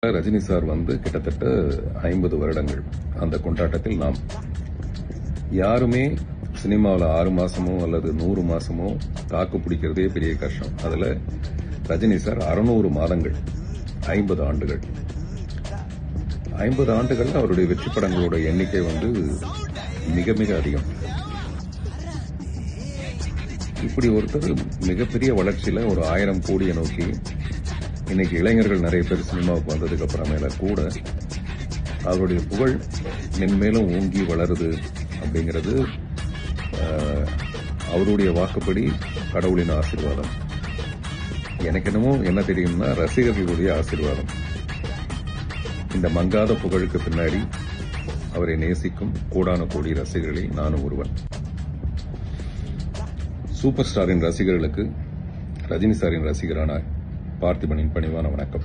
Rajini sir வந்து கிட்டத்தட்ட 50 வருடங்கள் அந்த கொண்டாட்டத்தில் நாம் யாருமே சினிமாவில் 6 மாசமோ அல்லது 100 மாசமோ தாக்கு பிடிக்கிறதே பெரிய கஷ்டம். அதுல ரஜினி சார் 600 மாதங்கள், 50 ஆண்டுகள். 50 ஆண்டுகள் அவருடைய வெற்றி படங்களோட எண்ணிக்கை வந்து மிக மிக அதிகம். இப்படி ஒருத்தர் மிகப்பெரிய வளர்ச்சியில ஒரு 1000 கோடியை நோக்கி இன்னைக்கு இளைஞர்கள் நிறைய பேர் சினிமாவுக்கு வந்ததுக்கு அப்புறமேல கூட அவருடைய புகழ் மென்மேலும் ஓங்கி வளருது அப்படிங்கிறது அவருடைய வாக்குப்படி கடவுளின் ஆசீர்வாதம். எனக்கு என்னமோ என்ன தெரியும்னா ரசிகர்களுடைய ஆசீர்வாதம். இந்த மங்காத புகழுக்கு பின்னாடி அவரை நேசிக்கும் கோடான கோடி ரசிகர்களில் நானும் ஒருவன். சூப்பர் ஸ்டாரின் ரசிகர்களுக்கு ரஜினி சாரின் ரசிகரான பார்த்திபனின் பணிவான வணக்கம்.